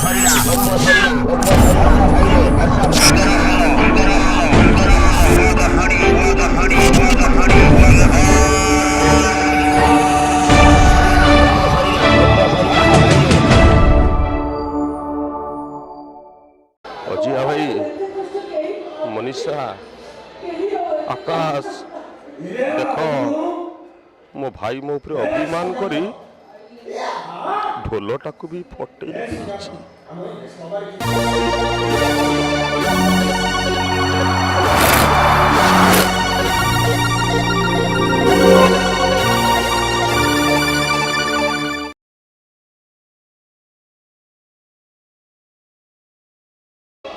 अजिया भाई मनीषा आकाश देख मो भाई मो ऊपर अभिमान करी ढोलटा को भी फटे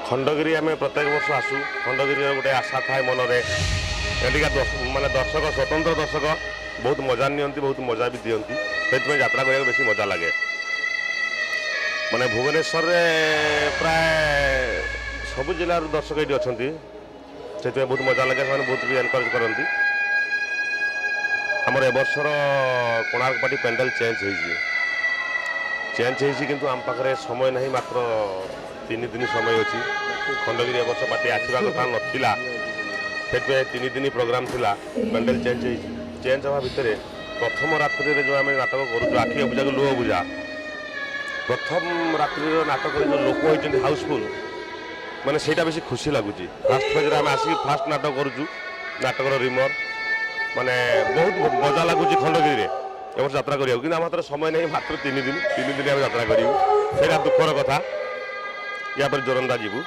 खंडगिरी आम प्रत्येक वर्ष आसू खंडगिरी गोटे आशा थाए मनरे एटिका माने दर्शक स्वतंत्र दर्शक बहुत मजा नियंती बहुत मजा भी दियंती से यात्रा करा बेस मजा लगे माने भुवनेश्वर प्राय सब जिलार दर्शक ये अच्छा से बहुत मजा लगे बहुत भी एनकरेज करती आमर एबर्षर कोणार्क पार्टी पेंडल चेंज किंतु आम पाखे समय नहीं मात्र 3 दिन समय अच्छी खंडगिरी एबर्ष पार्टी आसवा कथा नाला से 3 दिन प्रोग्राम थिला पेंडल चेंज हवा भितर प्रथम रात्रि जो आम नाटक करूँ आखि अबुझा लुह बुझा प्रथम रात्रि नाटक जो लोक होती हाउसफुल माने सेटा बेसी खुशी लगुच फास्ट फेज आम आसिक फास्ट नाटक करूँ नाटकर रिमर माने बहुत मजा लगुच खंडगिरी एबर्ष यात्रा करिया कि हाथ समय नहीं मात्र 3 दिन आम यात्रा करूँ से दुखर कथा या पर जोरंदा जीवु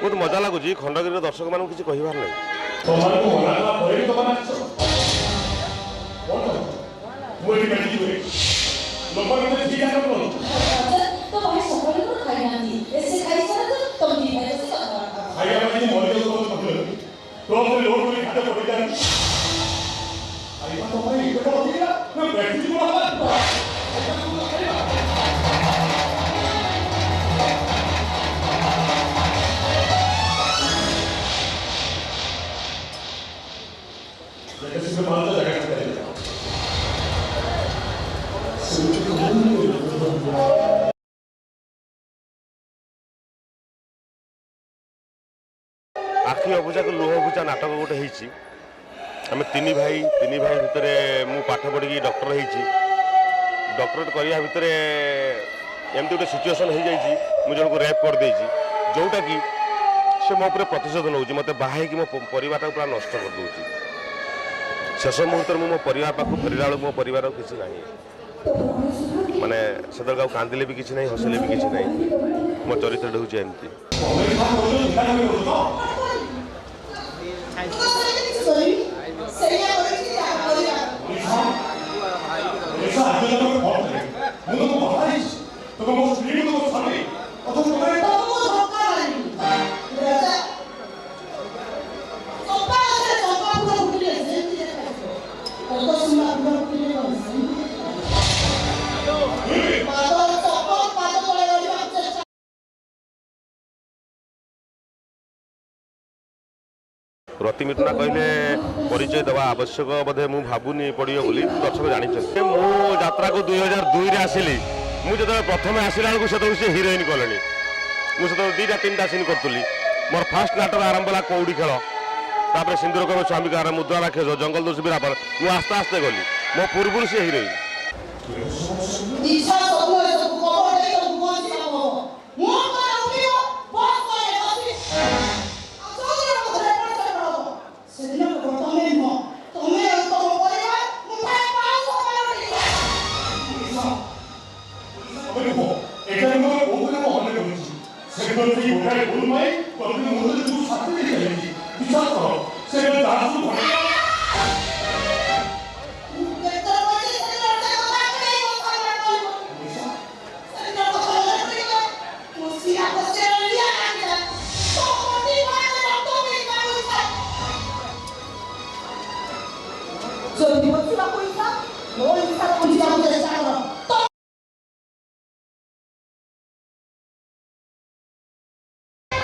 बहुत मजा लगुच खंडगिरी दर्शक मान किसी कहबार आखि अबुझा को लुह बुझा नाटक गोटे आम 3 भाई भितर मु पाठ पढ़ी डॉक्टर डॉक्टरेट करने भितर एमती गोटे सिचुएसन हो जाए जन को रेप कर जोटा कि से मो प्रतिशोध नौ मत बाहर मो परिवार पूरा नष्ट कर दूसरी शेष मुहूर्त में मो परिवार पाक फेरला बेलू मो परिवार किसी ना माने से कांदिले भी किसी ना हसिले भी किसी ना मो चरित्र हूँ एमती प्रतिमिटना कहले परिचय देवा आवश्यक बोधे मु भावुनी पड़ो बोली दर्शक जानी मु यात्रा को 2002 आसिली मुझे प्रथम आसला बेलू से हिरोइन कले मुझे 2-3टा सीन करी मोर फास्ट नाटक आरंभ है कौड़ी खेल तापर सिंदूर कब स्वामी कार मुद्रा राक्षस जंगल दोष बिरापर मुझे आस्ते आस्ते गली मो पूर्व से हिरोइन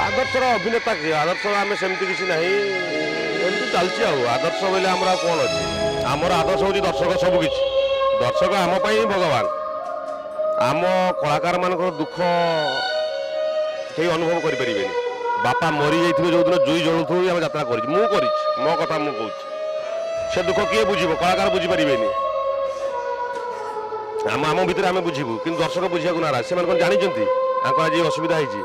आदर्शर अभिनेता किए आदर्श आम सेमती किसी ना चलती आदर्श बोले आमर कौन अच्छे आमर आदर्श हूँ दर्शक सबकि दर्शक आम भगवान आम कलाकार मान दुख କେହି ଅନୁଭବ କରିପାରିବେନି। ବାପା ମରିଯାଇଥିବେ ଯେଉଁଦିନ ଜୁଇ ଜଳୁଥିବ ବି ଆମେ ଯାତ୍ରା କରିଛୁ, ମୁଁ କରିଛି, ମୋ କଥା ମୁଁ କହୁଛି। ସେ ଦୁଃଖ କିଏ ବୁଝିବ? କଳାକାର ବୁଝିପାରିବେନି। ଆମ ଭିତରେ ଆମେ ବୁଝିବୁ, କିନ୍ତୁ ଦର୍ଶକ ବୁଝିବାକୁ ନାରାଜ। ସେମାନେ କ'ଣ ଜାଣିଛନ୍ତି ତାଙ୍କର ଆଜି ଅସୁବିଧା ହେଇଛି?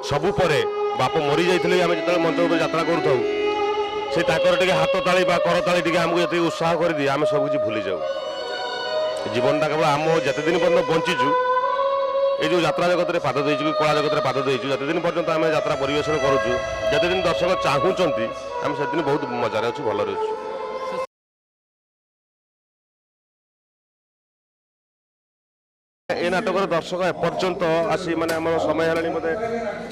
ସବୁ ପରେ ବାପ ମରିଯାଇଥିଲେ ଆମେ ଯେତେବେଳେ ମଞ୍ଚ ଉପରେ ଯାତ୍ରା କରୁଥାଉ, ସେ ତାଙ୍କର ଟିକେ ହାତ ତାଳି ବା କରତାଳି ଟିକେ ଆମକୁ ଯେତିକି ଉତ୍ସାହ କରିଦିଏ, ଆମେ ସବୁ କିଛି ଭୁଲିଯାଉ। ଜୀବନଟା କେବଳ ଆମ ଯେତେ ଦିନ ପର୍ଯ୍ୟନ୍ତ ବଞ୍ଚିଛୁ, এই যে যাত্রা জগতের পাদ দিয়েছু কি কলা জগতের পাদ দিয়েছু, যেতদিন পর্যন্ত আমি যাত্রা পরিবেশন করুছু, যেতদিন দর্শক চাহুঁচন্তি, আমি সেদিন বহুত মজারে অছু, ভালরে অছু। এই নাটকের দর্শক এপর্যন্ত আসি মানে আমার সময় হলানি বোধে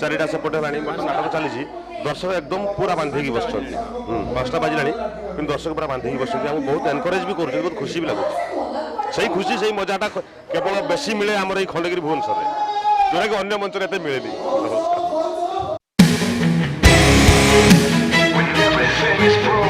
4টা সেপটে হলানি, নাটক চালিছি। দর্শক একদম পুরা বাঁধিকি বসছেন। 5টা বাজিলানি, কিন্তু দর্শক পুরা বাঁধিকি বসছেন। আমি বহুত এনকরেজ বি করছি, বহুত খুশি বি লাগুছে। সেই খুশি সেই মজাটা কেবল বেশি মিলে আমার এই খণ্ডগিরি ভুবনেশ্বরে, ଯେଉଁଟାକି ଅନ୍ୟ ମଞ୍ଚରେ ଏତେ ମିଳେନି। ନମସ୍କାର।